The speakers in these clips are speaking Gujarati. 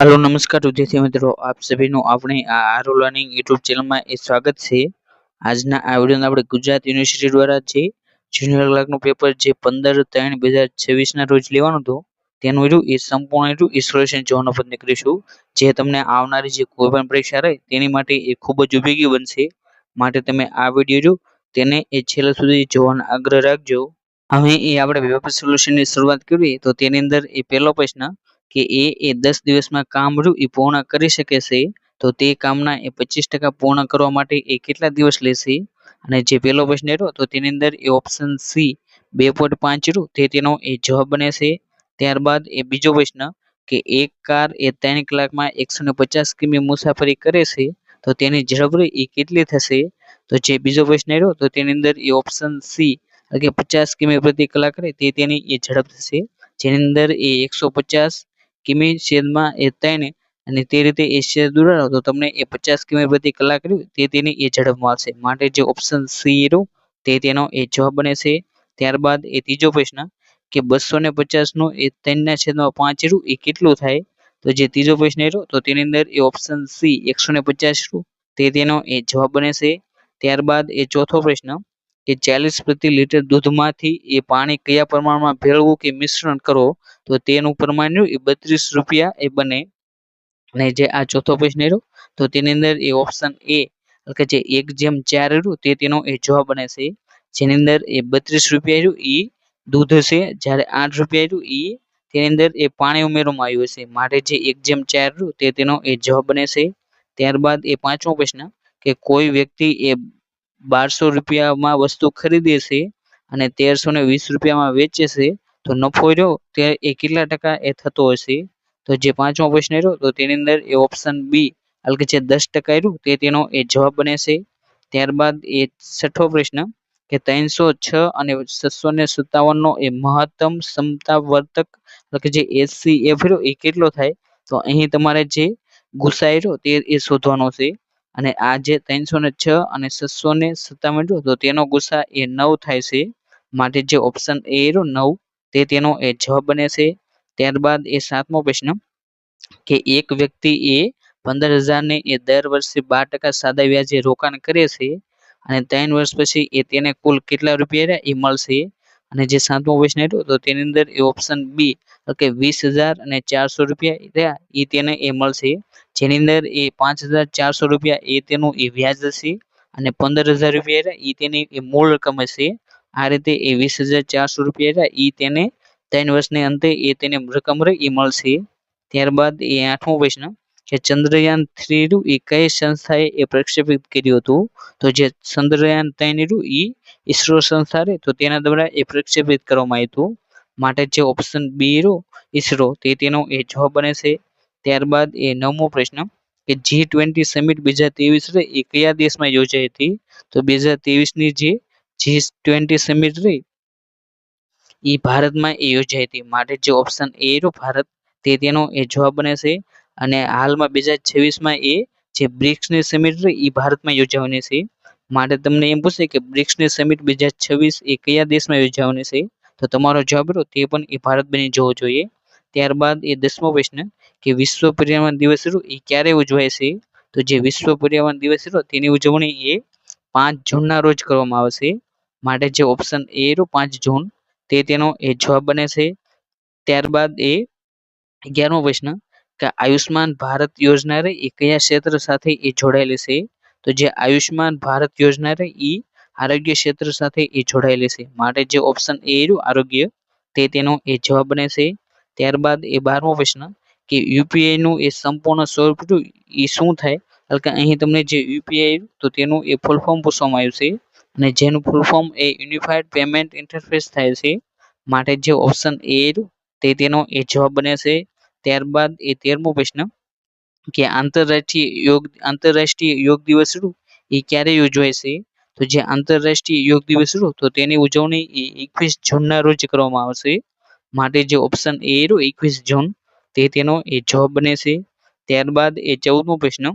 हेलो नमस्कार विद्यार्थी मित्रों, आप सभी નું આપણે આ આરો લર્નિંગ યુટ્યુબ ચેનલમાં સ્વાગત છે। આજના આ વિડિયોમાં આપણે ગુજરાત યુનિવર્સિટી દ્વારા જે જુનિયર ક્લાર્કનું પેપર જે 15/3/2026 ના રોજ લેવાનું હતું તેનું એ સંપૂર્ણ સોલ્યુશન જોવાનો પ્રયત્ન કરીશું, જે તમને આવનારી જે કોઈ પણ પરીક્ષા રહે તેની માટે એ ખૂબ જ ઉપયોગી બનશે। માટે તમે આ વિડિયો તેને છેલ્લે સુધી જોવાનો આગ્રહ રાખજો। હવે આપણે પેપર સોલ્યુશનની શરૂઆત કરીએ તો તેની અંદર પહેલો પ્રશ્ન કે એ 10 દિવસમાં કામ પૂર્ણ કરી શકે છે, તો તે કામના 25% પૂર્ણ કરવા માટે કેટલા દિવસ લેશે? અને જે પહેલો પ્રશ્ન તો તેની અંદર ઓપ્શન સી 2.5 તે તેનો જવાબ બને છે। ત્યારબાદ બીજો પ્રશ્ન કે એક કાર 3 કલાકમાં 150 કિમી મુસાફરી કરે છે, તો તેની ઝડપ કેટલી થશે? તો જે બીજો પ્રશ્ન તો તેની અંદર ઓપ્શન સી કે 50 કિમી પ્રતિ કલાક તે તેની ઝડપ થશે, જેની અંદર 150 કિમી છેદમાં 3 અને તે રીતે છેદ દોરાવો તો તમને 50 કિમી પ્રતિ કલાક તે તેની ઝડપ મળશે। માટે જે ઓપ્શન સી તે તેનો જવાબ બને છે। ત્યારબાદ ત્રીજો પ્રશ્ન કે 250 નું 3/5 કેટલું થાય? તો જે ત્રીજો પ્રશ્ન તો તેની અંદર ઓપ્શન સી 150 તે તેનો જવાબ બને છે। ત્યારબાદ ચોથો પ્રશ્ન કે 40 પ્રતિ લીટર દૂધમાંથી પાણી કયા પ્રમાણમાં ભેળવવું કે મિશ્રણ કરો તો તેનું પ્રમાણ 32 રૂપિયા બને। અને જે આ ચોથો પ્રશ્ન તો તેની અંદર ઓપ્શન એ કે જે 1/4 તે તેનો જવાબ બને છે, જેની અંદર 32 રૂપિયા દૂધ છે, જ્યારે 8 રૂપિયા તેની અંદર પાણી ઉમેરવામાં આવ્યું છે। માટે જે 1/4 તે તેનો જવાબ બને છે। ત્યારબાદ પાંચમો પ્રશ્ન કે કોઈ વ્યક્તિ 1200 રૂપિયામાં વસ્તુ ખરીદે છે અને 1320 રૂપિયામાં વેચે છે, તો નફો તે કેટલા ટકા થતો હશે? તો જે પાંચમો પ્રશ્ન તો તેની અંદર ઓપ્શન બી એટલે કે જે 10% તે તેનો જવાબ બને છે। ત્યારબાદ છઠ્ઠો પ્રશ્ન કે 306 અને 657 નો મહત્તમ સમતાવર્તક એટલે કે જે HCF કેટલો થાય? તો અહીં તમારે જે ગુસાઈ તે શોધવાનો છે, અને આ જે 306 અને 657 તો તેનો ગુસા 9 થાય છે। માટે જે ઓપ્શન એ 9 તે તેનો જવાબ બને છે। ત્યારબાદ સાતમો પ્રશ્ન કે એક વ્યક્તિ 15,000 ને દર વર્ષે 12% સાદા વ્યાજે રોકાણ કરે છે અને 3 વર્ષ પછી તેને કુલ કેટલા રૂપિયા મળશે? અને જે સાતમો પ્રશ્ન તો તેની અંદર ઓપ્શન બી કે 20,400 રૂપિયા તેને મળશે, જેની અંદર 5,400 રૂપિયા તેનું વ્યાજ હશે અને 15,000 રૂપિયા તેની મૂળ રકમ હશે। આ રીતે 20,400 રૂપિયા તેને 3 વર્ષને અંતે તેને રકમ મળશે। ત્યારબાદ આઠમો પ્રશ્ન કે ચંદ્રયાન-3 કઈ સંસ્થાએ પ્રક્ષેપિત કર્યું હતું? તો જે ચંદ્રયાન-3 ઈસરો સંસ્થા તો તેના દ્વારા પ્રક્ષેપિત કરવામાં આવ્યું હતું। માટે જે ઓપ્શન બી ઈસરો તે તેનો જવાબ બને છે। ત્યારબાદ નવમો પ્રશ્ન કે G20 સમિટ 2023 કયા દેશમાં યોજાઈ હતી? તો 2023 ની જે G20 સમિટ ભારતમાં યોજાઈ હતી। માટે જે ઓપ્શન એ ભારત તે તેનો જવાબ બને છે। અને હાલમાં 2026માં જે બ્રિક્સની સમિટ ભારતમાં યોજાવાની છે। માટે તમને એમ પૂછે કે બ્રિક્સની સમિટ 2026 કયા દેશમાં યોજાવાની છે? તો તમારો જવાબ તે પણ ભારત બની જવો જોઈએ। ત્યારબાદ 10મો પ્રશ્ન કે વિશ્વ પર્યાવરણ દિવસ ક્યારે ઉજવાય છે? તો જે વિશ્વ પર્યાવરણ દિવસ તેની ઉજવણી 5 જૂનના રોજ કરવામાં આવશે। માટે જે ઓપ્શન એ 5 જૂન તે તેનો જવાબ બને છે। ત્યારબાદ 11મો પ્રશ્ન કે આયુષ્માન ભારત યોજના કયા ક્ષેત્ર સાથે જોડાયેલી છે? તો જે આયુષ્માન ભારત યોજના આરોગ્ય ક્ષેત્ર સાથે જોડાયેલી છે। માટે જે ઓપ્શન એ આરોગ્ય તે તેનો જવાબ બને છે। ત્યારબાદ 12મો પ્રશ્ન કે યુપીઆઈ નું સંપૂર્ણ સ્વરૂપ શું થાય? એટલે કે અહીં તમને જે યુપીઆઈ તો તેનું ફૂલ ફોર્મ પૂછવામાં આવ્યું છે, અને જેનું full form unified payment interface થાય છે। માટે જે ઓપ્શન એ તે તેનો જવાબ બને છે। ત્યારબાદ 13મો પ્રશ્ન કે આંતરરાષ્ટ્રીય યોગ દિવસ ક્યારે યોજવાય છે? તો જે આંતરરાષ્ટ્રીય યોગ દિવસ તો તેની ઉજવણી 21 જૂનના રોજ કરવામાં આવશે। માટે જે ઓપ્શન એ 21 જૂન તે તેનો જવાબ બને છે। ત્યારબાદ 14મો પ્રશ્ન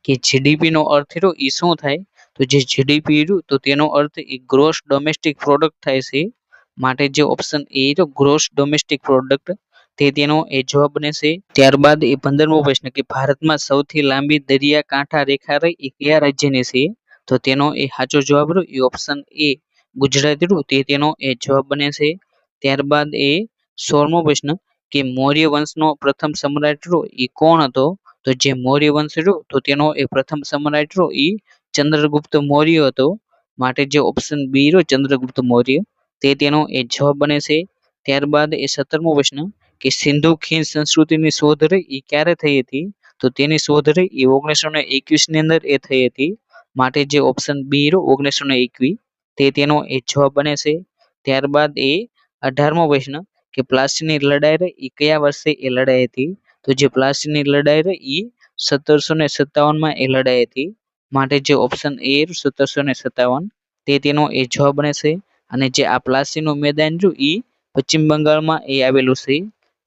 કે જીડીપી નો અર્થ શું થાય? તો જે જીડીપી તો તેનો અર્થ ગ્રોસ ડોમેસ્ટિક પ્રોડક્ટ થાય છે। માટે જે option A gross domestic product તે તેનો એ જવાબ બને છે। ત્યારબાદ એ 15મો પ્રશ્ન કે ભારતમાં સૌથી લાંબી દરિયા કાંઠા રેખા રહી એ કયા રાજ્યની છે? તો તેનો એ સાચો જવાબ રહ્યો એ ઓપ્શન એ ગુજરાત રહ્યું તે તેનો એ જવાબ બને છે। ત્યારબાદ એ 16મો પ્રશ્ન કે મૌર્ય વંશનો પ્રથમ સમ્રાટ રહ્યો એ કોણ હતો? તો જે મૌર્ય વંશ રહ્યો તો તેનો એ પ્રથમ સમ્રાટ રહ્યો એ ચંદ્રગુપ્ત મૌર્ય હતો। માટે જે ઓપ્શન બી રહ્યો ચંદ્રગુપ્ત મૌર્ય તે તેનો એ જવાબ બને છે। ત્યારબાદ એ 17મો પ્રશ્ન કે સિંધુ ખીણ સંસ્કૃતિની શોધ રહી એ ક્યારે થઈ હતી? તો તેની શોધ રહી એ 1921 ની અંદર એ થઈ હતી। માટે જે ઓપ્શન બી રહ્યો 1921 તે તેનો એ જવાબ બને છે। ત્યારબાદ એ 18મો પ્રશ્ન કે પ્લાસીની લડાઈ રહી એ કયા વર્ષે એ લડાઈ હતી? તો જે પ્લાસીની લડાઈ રહી એ 1757 એ લડાઈ હતી। માટે જે ઓપ્શન એ 1757 તે તેનો એ જવાબ બને છે। અને જે આ પ્લાસીનું મેદાન રહ્યું એ પશ્ચિમ બંગાળમાં એ આવેલું છે।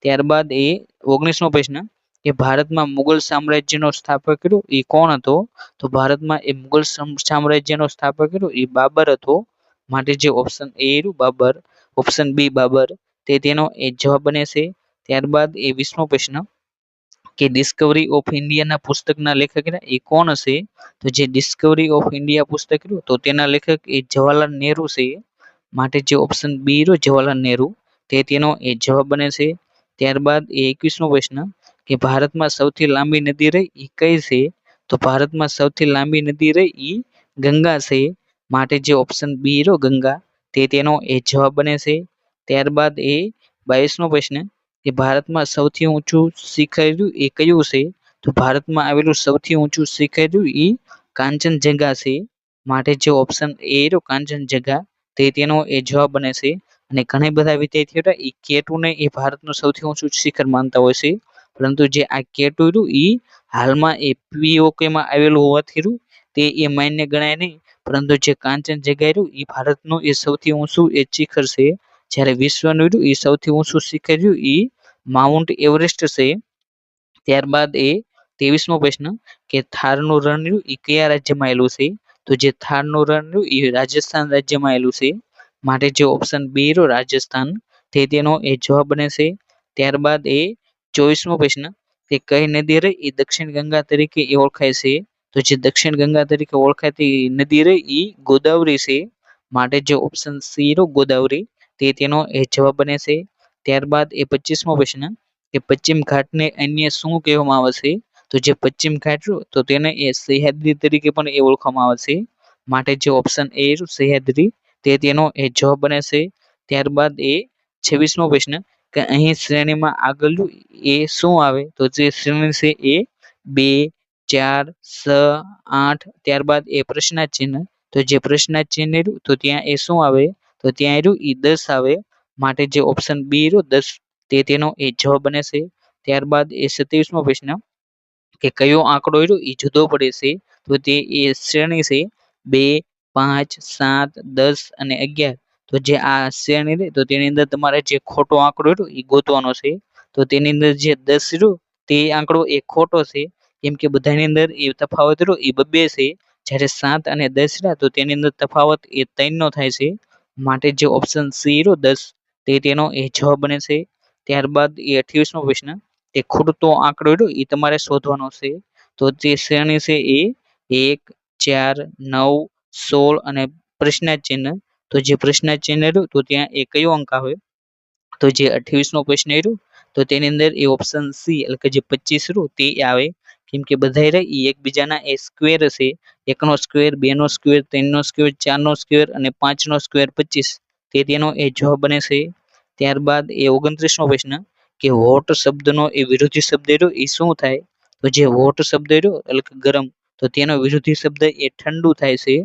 ત્યારબાદ એ 19મો પ્રશ્ન કે ભારતમાં મુગલ સામ્રાજ્યનો સ્થાપક રહ્યો એ કોણ હતો? તો ભારતમાં એ મુગલ સામ્રાજ્યનો સ્થાપક રહ્યો એ બાબર હતો। માટે જે ઓપ્શન એ રહ્યું બાબર ઓપ્શન બી બાબર તે તેનો એ જવાબ બને છે। ત્યારબાદ એ 20મો પ્રશ્ન કે ડિસ્કવરી ઓફ ઇન્ડિયાના પુસ્તકના લેખક એ કોણ હશે? તો જે ડિસ્કવરી ઓફ ઇન્ડિયા પુસ્તક રહ્યું તો તેના લેખક એ જવાહરલાલ નહેરુ છે। માટે જે ઓપ્શન બી રહ્યો જવાહરલાલ નહેરુ તે તેનો એ જવાબ બને છે। ત્યારબાદ એ 21મો પ્રશ્ન કે ભારતમાં સૌથી લાંબી નદી રહી એ કઈ છે? તો ભારતમાં સૌથી લાંબી નદી રહી એ ગંગા છે। માટે જે ઓપ્શન બી રહ્યો ગંગા તે તેનો એ જવાબ બને છે। ત્યારબાદ એ 22મો પ્રશ્ન કે ભારતમાં સૌથી ઊંચું શિખર રહ્યું એ કયું છે? તો ભારતમાં આવેલું સૌથી ઊંચું શિખર રહ્યું એ કાંચનજંગા છે। માટે જે ઓપ્શન એ રહ્યો કાંચનજંગા તે તેનો એ જવાબ બને છે। અને ઘણા બધા વિદ્યાર્થીઓ એ કેટુને એ ભારતનું સૌથી ઊંચું શિખર માનતા હોય છે। પરંતુ જે આ કેટુ રહ્યું એ હાલમાં એ પીઓકેમાં આવેલું હોવાથી રહ્યું તે એ માન્ય ગણાય નહીં। પરંતુ જે કાંચનજંગા રહ્યું એ ભારતનું એ સૌથી ઊંચું એ શિખર છે। જ્યારે વિશ્વનું રહ્યું એ સૌથી ઊંચું શિખર રહ્યું એ માઉન્ટ એવરેસ્ટ છે। ત્યારબાદ એ 23મો પ્રશ્ન કે થારનું રણ રહ્યું એ કયા રાજ્યમાં આવેલું છે? તો જે થારનું રણ રહ્યું એ રાજસ્થાન રાજ્યમાં આવેલું છે। માટે જે ઓપ્શન બી રહ્યો રાજસ્થાન તે તેનો એ જવાબ બને છે। ત્યારબાદ એ 24મો પ્રશ્ન કે કઈ નદી રહી એ દક્ષિણ ગંગા તરીકે એ ઓળખાય છે? તો જે દક્ષિણ ગંગા તરીકે ઓળખાતી નદી રહી એ ગોદાવરી છે। માટે જે ઓપ્શન સી રહ્યો ગોદાવરી તે તેનો એ જવાબ બને છે। ત્યારબાદ એ 25મો પ્રશ્ન કે પશ્ચિમ ઘાટને અન્ય શું કહેવામાં આવે છે? તો જે પશ્ચિમ ઘાટ રહ્યો તો તેને એ સહ્યાદ્રી તરીકે પણ એ ઓળખવામાં આવે છે। માટે જે ઓપ્શન એ રહ્યું સહ્યાદ્રી તે તેનો એ જવાબ બને છે। ત્યારબાદ એ 26મો પ્રશ્ન કે અહીં શ્રેણીમાં આગળ એ શું આવે? તો જે શ્રેણી છે એ 2 4 6 8 ત્યારબાદ એ પ્રશ્નાર્થ ચિહ્ન તો જે પ્રશ્નાર્થ ચિહ્ન રહ્યું તો ત્યાં એ શું આવે? તો ત્યાં રહ્યું એ 10 આવે। માટે જે ઓપ્શન બી રહ્યો 10 તે તેનો એ જવાબ બને છે। ત્યારબાદ એ 27મો પ્રશ્ન કે કયો આંકડો રહ્યો એ જુદો પડે છે? તો તે એ શ્રેણી છે 2 5 7 10 અને 11 તો જે આ શ્રેણી રહી તો તેની અંદર તમારે જે ખોટો આંકડો રહ્યો એ ગોતવાનો છે। તો તેની અંદર જે 10 રહ્યો તે આંકડો એ ખોટો છે કેમ કે બધાની અંદર એ તફાવત રહ્યો એ 2 છે। જ્યારે 7 અને 10 રહ્યા તો તેની અંદર તફાવત એ 3 નો થાય છે। માટે જે ઓપ્શન સી રહ્યો 10 તે તેનો એ જવાબ બને છે। ત્યારબાદ એ 28મો પ્રશ્ન કે ખૂટતો આંકડો રહ્યો એ તમારે શોધવાનો છે। તો જે શ્રેણી છે એ 1 4 9 16 અને પ્રશ્નાર્થ ચિહ્ન તો જે પ્રશ્નાર્થ ચિહ્ન રહ્યું તો ત્યાં એ કયો અંક આવે? તો જે 28મો પ્રશ્ન રહ્યું તો તેની અંદર એ ઓપ્શન સી એટલે કે જે 25 રહ્યું તે આવે કેમ કે બધા રહે એ એકબીજાના એ સ્ક્વેર હશે। 1 નો સ્ક્વેર 2 નો સ્ક્વેર 3 નો સ્ક્વેર 4 નો સ્ક્વેર અને 5 નો સ્ક્વેર 25 તે તેનો એ જવાબ બને છે। ત્યારબાદ એ 29મો પ્રશ્ન કે હોટ શબ્દનો એ વિરોધી શબ્દ રહ્યો એ શું થાય? તો જે હોટ શબ્દ રહ્યો એટલે કે ગરમ તો તેનો વિરોધી શબ્દ એ ઠંડુ થાય છે।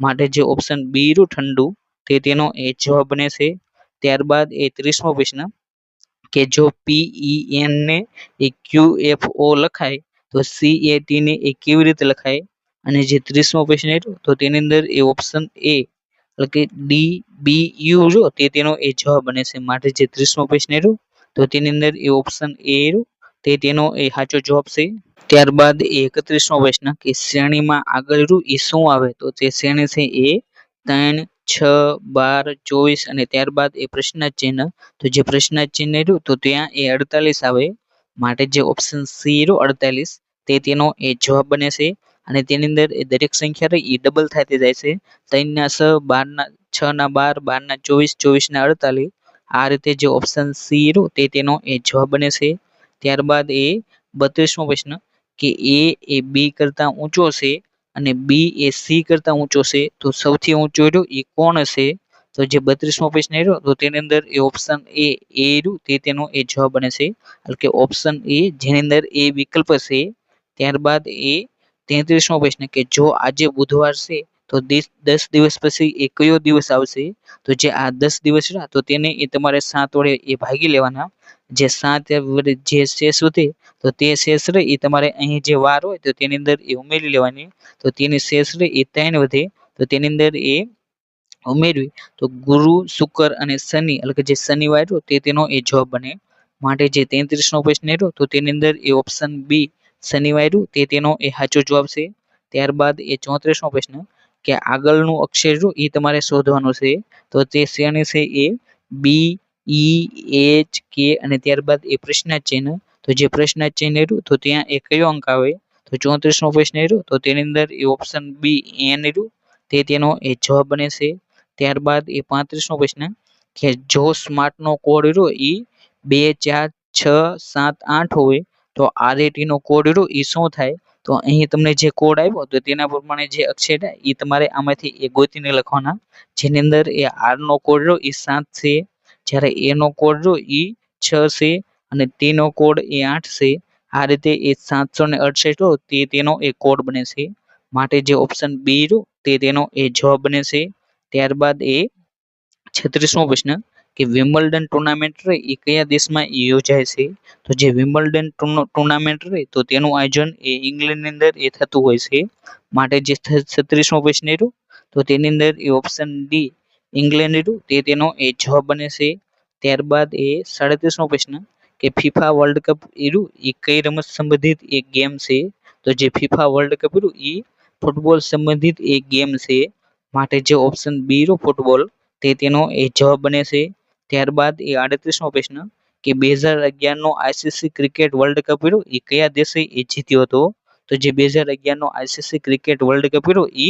માટે જે ઓપ્શન બી રહ્યું ઠંડુ તે તેનો એ જવાબ બને છે। ત્યારબાદ એ 30મો પ્રશ્ન કે જો PEN ને એ QFO લખાય તો CAT ને એ કેવી રીતે લખાય? અને જે 30મો પ્રશ્ન રહ્યો તો તેની અંદર એ ઓપ્શન એ એટલે કે DBU જો તે તેનો એ જવાબ બને છે। માટે જે 30મો પ્રશ્ન રહ્યો તો તેની અંદર એ ઓપ્શન એ રહ્યો તે તેનો એ સાચો જવાબ છે। ત્યારબાદ એ 31મો પ્રશ્ન કે શ્રેણીમાં આગળ રહ્યું એ શું આવે? તો જે શ્રેણી છે એ 3 6, 12, 24 અને ત્યારબાદ એ પ્રશ્નાર્થ ચિહ્ન. તો જે પ્રશ્નાર્થ ચિહ્ન રહ્યું તો ત્યાં એ 48 આવે, માટે જે ઓપ્શન સી રહ્યું 48 તે તેનો એ જવાબ બને છે. અને તેની અંદર એ દરેક સંખ્યા રહી એ ડબલ થતી જાય છે. 3 ના 6, 12 ના 6 ના 12, 12 ના 24, 24 ના 48. આ રીતે જે ઓપ્શન સી રહ્યું તે તેનો એ જવાબ બને છે. ત્યારબાદ એ 32મો પ્રશ્ન કે એ બી કરતા ઊંચો છે અને બી એ સી કરતા ઊંચો છે, તો સૌથી ઊંચો રહ્યો એ કોણ હશે? તો જે 32મો પ્રશ્ન રહ્યો તો તેની અંદર એ ઓપ્શન એ રહ્યું તે તેનો એ જવાબ બને છે. એટલે કે ઓપ્શન એ જેની અંદર એ વિકલ્પ છે. ત્યારબાદ એ 33મો પ્રશ્ન કે જો આજે બુધવાર છે તો 10 દિવસ પછી એ કયો દિવસ આવશે? તો જે આ 10 દિવસ રહ્યા તો તેને એ તમારે 7 વડે એ ભાગી લેવાના. જે 7 વડે જે શેષ વધે તો તે શેષ રહે એ તમારે અહીં જે વાર હોય તો તેની અંદર એ ઉમેરી લેવાની. તો તેની શેષ રહે એ 3 વધે તો તેની અંદર એ ઉમેરવી. તો ગુરુ, શુક્ર અને શનિ એટલે કે જે શનિવાર રહ્યો તે તેનો એ જવાબ બને. માટે જે 33મો પ્રશ્ન રહ્યો તો તેની અંદર એ ઓપ્શન બી શનિવાર રહ્યું તે તેનો એ સાચો જવાબ છે. ત્યારબાદ એ 34મો પ્રશ્ન કે આગળનું અક્ષર રહ્યું એ તમારે શોધવાનું છે. તો તે શ્રેણી છે એ બી, ઈ, એચ, કે અને ત્યારબાદ એ પ્રશ્નાર્થ ચિહ્ન. તો જે પ્રશ્નાર્થ ચિહ્ન રહ્યું તો ત્યાં એ કયો અંક આવે? તો 34મો પ્રશ્ન રહ્યો તો તેની અંદર એ ઓપ્શન બી એન રહ્યું તે તેનો એ જવાબ બને છે. ત્યારબાદ એ 35મો પ્રશ્ન કે જો સ્માર્ટનો કોડ રહ્યો એ 2, 4, 6, 7, 8 હોય તો RAT નો કોડ રહ્યો એ શું થાય? તો અહીં તમને જે કોડ આવ્યો તો તેના પ્રમાણે જે અક્ષર એ તમારે આમાંથી એ ગોતીને લખવાના. જેની અંદર એ આર નો કોડ રહ્યો એ 7 છે, જ્યારે એ નો કોડ રહ્યો એ 6 છે અને ટી નો કોડ એ 8 છે. આ રીતે એ 768 તે તેનો એ કોડ બને છે. માટે જે ઓપ્શન બી રહ્યો તે તેનો એ જવાબ બને છે. ત્યારબાદ એ 36મો પ્રશ્ન કે વિમ્બલ્ડન ટુર્નામેન્ટ રહે એ કયા દેશમાં યોજાય છે? તો જે વિમ્બલ્ડન ટુર્નામેન્ટ રહે તો તેનું આયોજન એ ઇંગ્લેન્ડની અંદર એ થતું હોય છે. માટે જે 36મો પ્રશ્ન રહ્યો તો તેની અંદર એ ઓપ્શન ડી ઇંગ્લેન્ડ રહ્યું તે તેનો એ જવાબ બને છે. ત્યારબાદ એ 37મો પ્રશ્ન કે ફીફા વર્લ્ડ કપ રહ્યું એ કઈ રમત સંબંધિત એક ગેમ છે? તો જે ફીફા વર્લ્ડ કપ રહ્યું એ ફૂટબોલ સંબંધિત એક ગેમ છે. માટે જે ઓપ્શન બી રહ્યું ફૂટબોલ તે તેનો એ જવાબ બને છે. ત્યારબાદ એ 38મો પ્રશ્ન કે 2011 નો આઈસીસી ક્રિકેટ વર્લ્ડ કપ રહ્યો એ કયા દેશે એ જીત્યો હતો? તો જે 2011 નો આઈસીસી ક્રિકેટ વર્લ્ડ કપ રહ્યો એ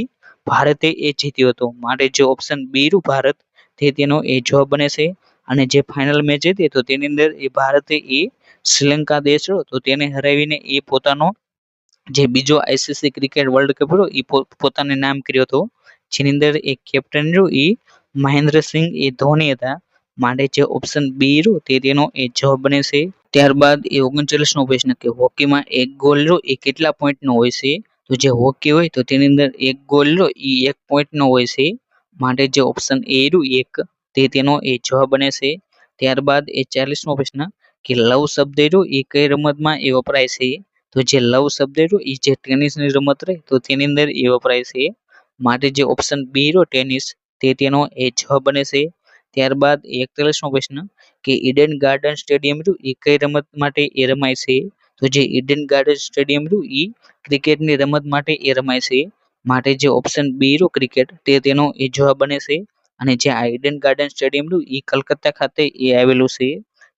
ભારતે એ જીત્યો હતો. માટે જે ઓપ્શન બી રહ્યું ભારત તે તેનો એ જવાબ બને છે. અને જે ફાઇનલ મેચ હતી તો તેની અંદર એ ભારતે એ શ્રીલંકા દેશ રહ્યો તો તેને હરાવીને એ પોતાનો જે બીજો આઈસીસી ક્રિકેટ વર્લ્ડ કપ રહ્યો એ પોતાને નામ કર્યો હતો. જેની અંદર એક કેપ્ટન રહ્યું એ મહેન્દ્રસિંહ એ ધોની હતા. માટે જે ઓપ્શન બી રહ્યું તે તેનો એ જવાબ બને છે. ત્યારબાદ એ 39મો પ્રશ્ન કે હોકીમાં એક ગોલ રહ્યો એ કેટલા પોઈન્ટનો હોય છે? તો જે હોકી હોય તો તેની અંદર એક ગોલ રહ્યો એ 1 પોઈન્ટનો હોય છે. માટે જે ઓપ્શન એ રહ્યું 1 તે તેનો એ જવાબ બને છે. ત્યારબાદ એ 40મો પ્રશ્ન કે લવ શબ્દ રહ્યો એ કઈ રમતમાં એ વપરાય છે? તો જે લવ શબ્દ રહ્યો એ જે ટેનિસની રમત રહે તો તેની અંદર એ વપરાય છે. માટે જે ઓપ્શન બી રહ્યો ટેનિસ તે તેનો એ જવાબ બને છે. ત્યારબાદ 41મો પ્રશ્ન કે ઈડન ગાર્ડન સ્ટેડિયમ રહ્યું એ કઈ રમત માટે એ રમાય છે? તો જે ઈડન ગાર્ડન સ્ટેડિયમ રહ્યું એ ક્રિકેટની રમત માટે એ રમાય છે. માટે જે ઓપ્શન બી રહ્યું ક્રિકેટ તે તેનો એ જવાબ બને છે. અને જે આ ઈડન ગાર્ડન સ્ટેડિયમ રહ્યું એ કલકત્તા ખાતે એ આવેલું છે.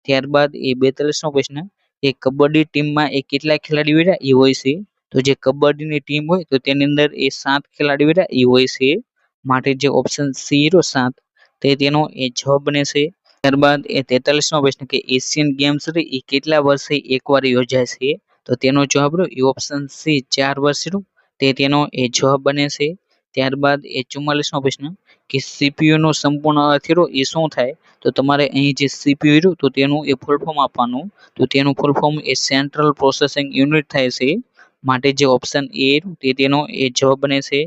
ત્યારબાદ એ 42મો પ્રશ્ન કે કબડ્ડી ટીમમાં એ કેટલા ખેલાડીઓ એ હોય છે? તો જે કબડ્ડીની ટીમ હોય તો તેની અંદર એ 7 ખેલાડીઓ એ હોય છે. માટે જે ઓપ્શન સી રહ્યો 7 તે તેનો એ જવાબ બને છે. ત્યારબાદ એ 43મો પ્રશ્ન કે એશિયન ગેમ્સ એ કેટલા વર્ષે એકવાર યોજાય છે? તો તેનો જવાબ રહ્યો એ ઓપ્શન સી 4 વર્ષ રહ્યું તે તેનો એ જવાબ બને છે. ત્યારબાદ એ 44મો પ્રશ્ન કે સીપીયુ નો સંપૂર્ણ અર્થ રહ્યો એ શું થાય? તો તમારે અહીં જે સીપીયુ રહ્યું તો તેનું એ ફૂલ ફોર્મ આપવાનું. તો તેનું ફૂલ ફોર્મ એ સેન્ટ્રલ પ્રોસેસિંગ યુનિટ થાય છે. માટે જે ઓપ્શન એ તે તેનો એ જવાબ બને છે.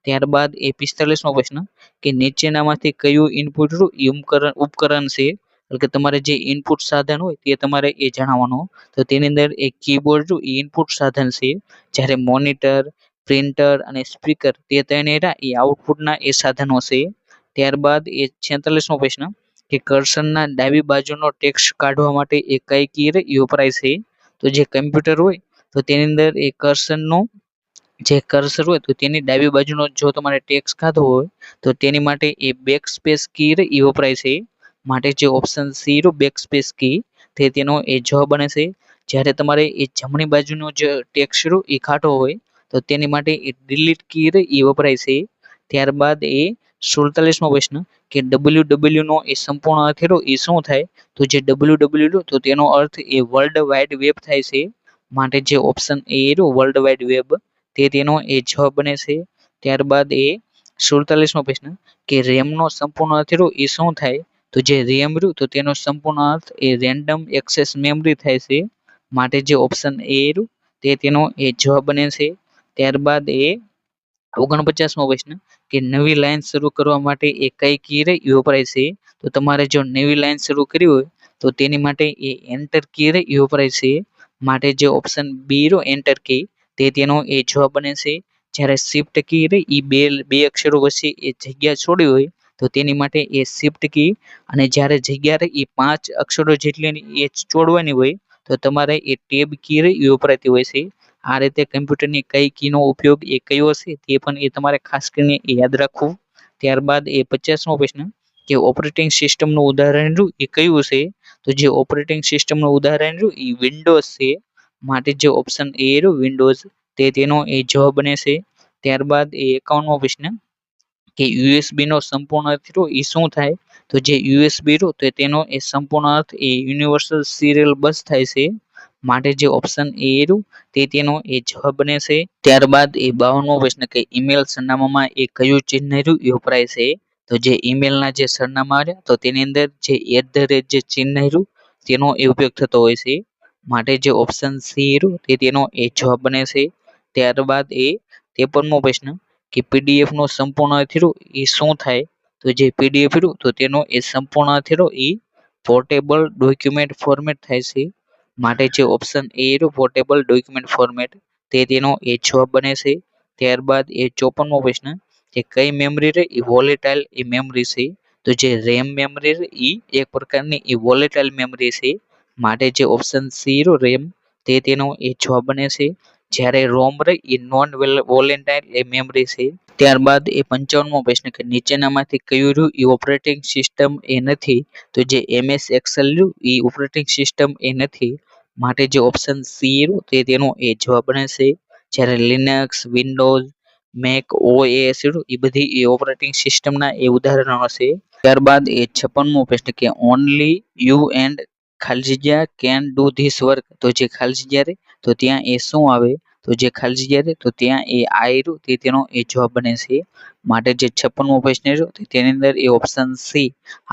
ત્યારબાદ એ 45મો પ્રશ્ન કે નીચેનામાંથી કયું ઇનપુટ ઉપકરણ છે? એટલે કે તમારે જે ઇનપુટ સાધન હોય તે તમારે એ જણાવવાનું. તો તેની અંદર એક કીબોર્ડ એ ઇનપુટ સાધન છે, જ્યારે મોનિટર, પ્રિન્ટર અને સ્પીકર તે ત્રણેય એ આઉટપુટના એ સાધનો છે. ત્યારબાદ એ 46મો પ્રશ્ન કે કર્સરના ડાબી બાજુનો ટેક્સ્ટ કાઢવા માટે એ કઈ કી વપરાય છે? તો જે કમ્પ્યુટર હોય તો તેની અંદર એ કર્સરનો જે કર્સર હોય તો તેની ડાબી બાજુનો જો તમારે ટેક્સ્ટ ખાધો હોય તો તેની માટે એ બેક સ્પેસ કી એ વપરાય છે. માટે જે ઓપ્શન સી રહ્યું બેક સ્પેસ કી તે તેનો એ જવાબ બને છે. જ્યારે તમારે એ જમણી બાજુનો જે ટેક્સ્ટ રહ્યો એ ખાટો હોય તો તેની માટે એ ડિલીટ કી એ વપરાય છે. ત્યારબાદ એ 47મો પ્રશ્ન કે WW નો એ સંપૂર્ણ અર્થ રહ્યો એ શું થાય? તો જે WW તો તેનો અર્થ એ વર્લ્ડ વાઇડ વેબ થાય છે. માટે જે ઓપ્શન એ રહ્યો વર્લ્ડ વાઇડ વેબ તે તેનો એ જવાબ બને છે. ત્યારબાદ એ 47મો પ્રશ્ન કે રેમનો સંપૂર્ણ અર્થ રહ્યો એ શું થાય? તો જે રેમ રહ્યું તો તેનો સંપૂર્ણ અર્થ એ રેન્ડમ એક્સેસ મેમરી થાય છે. માટે જે ઓપ્શન એ રહ્યું તે તેનો એ જવાબ બને છે. ત્યારબાદ એ 49મો પ્રશ્ન કે નવી લાઈન શરૂ કરવા માટે એ કઈ કી એ વપરાય છે? તો તમારે જો નવી લાઈન શરૂ કરવી હોય તો તેની માટે એ એન્ટર કી એ વપરાય છે. માટે જે ઓપ્શન બી રહ્યો એન્ટર કી તે તેનો એ જવાબ બને છે. જ્યારે શિફ્ટ કી એ બે અક્ષરો વચ્ચે એ જગ્યા છોડી હોય તો તેની માટે એ શિફ્ટ કી અને જ્યારે જગ્યા એ 5 અક્ષરો જેટલી એ છોડવાની હોય તો તમારે એ ટેબ કી એ વપરાતી હોય છે. આ રીતે કમ્પ્યુટરની કઈ કીનો ઉપયોગ એ કયો હશે તે પણ એ તમારે ખાસ કરીને યાદ રાખવું. ત્યારબાદ એ 50મો પ્રશ્ન કે ઓપરેટિંગ સિસ્ટમનું ઉદાહરણ રહ્યું એ કયું છે? તો જે ઓપરેટિંગ સિસ્ટમનું ઉદાહરણ રહ્યું એ વિન્ડોઝ છે. માટે જે ઓપ્શન એ રહ્યું વિન્ડોઝ તે તેનો એ જવાબ બને છે. ત્યારબાદ એ 51મો પ્રશ્ન કે યુએસબી નો સંપૂર્ણ અર્થ રહ્યો એ શું થાય? તો જે યુએસબી રહ્યો તો તેનો એ સંપૂર્ણ અર્થ એ યુનિવર્સલ સિરિયલ બસ થાય છે. માટે જે ઓપ્શન એ રહ્યું તે તેનો એ જવાબ બને છે. ત્યારબાદ એ 52મો પ્રશ્ન કે ઈમેલ સરનામામાં એ કયું ચિહ્ન રહ્યું એ વપરાય છે? તો જે ઈમેલના જે સરનામા રહ્યા તો તેની અંદર જે @ જે ચિહ્ન રહ્યું તેનો એ ઉપયોગ થતો હોય છે. માટે જે ઓપ્શન સી રહ્યું તે તેનો એ જવાબ બને છે. ત્યારબાદ એ 53મો પ્રશ્ન કે પીડીએફ નો સંપૂર્ણ અર્થ રહ્યો એ શું થાય? તો જે પીડીએફ રહ્યું તો તેનો એ સંપૂર્ણ અર્થ રહ્યો એ પોર્ટેબલ ડોક્યુમેન્ટ ફોર્મેટ થાય છે. માટે જે ઓપ્શન એ રહ્યું પોર્ટેબલ ડોક્યુમેન્ટ ફોર્મેટ તે તેનો એ જવાબ બને છે. ત્યારબાદ એ 54મો પ્રશ્ન કે કઈ મેમરી રે એ વોલેટાઇલ એ મેમરી છે? તો જે રેમ મેમરી એ એક પ્રકારની એ વોલેટાઇલ મેમરી છે. માટે જે ઓપ્શન સી રહ્યો રેમ તે તેનો એ જવાબ બને છે. જ્યારે રોમ એ નોન વોલેટાઇલ એ મેમરી છે. ત્યારબાદ એ 55મો પ્રશ્ન કે નીચેનામાંથી કયું રહ્યું એ ઓપરેટિંગ સિસ્ટમ એ નથી? તો જે MS એક્સેલ રહ્યું એ ઓપરેટિંગ સિસ્ટમ એ નથી. માટે જે ઓપ્શન સી રહ્યું તે તેનો એ જવાબ બને છે. જ્યારે લિનક્સ વિન્ડોઝ મેક OS રહ્યું એ બધી એ ઓપરેટિંગ સિસ્ટમના એ ઉદાહરણો છે. ત્યારબાદ એ 56મો પ્રશ્ન કે ઓનલી યુ એન્ડ ખાલી જગ્યા કેન ડુ ધીસ વર્ક તો જે ખાલી જગ્યા રે તો ત્યાં એ શું આવે? તો જે ખાલી જગ્યા રે તો ત્યાં એ આઈ રહ્યું તે તેનો એ જવાબ બને છે. માટે જે 56મો પ્રશ્ન રહ્યો તેની અંદર એ ઓપ્શન સી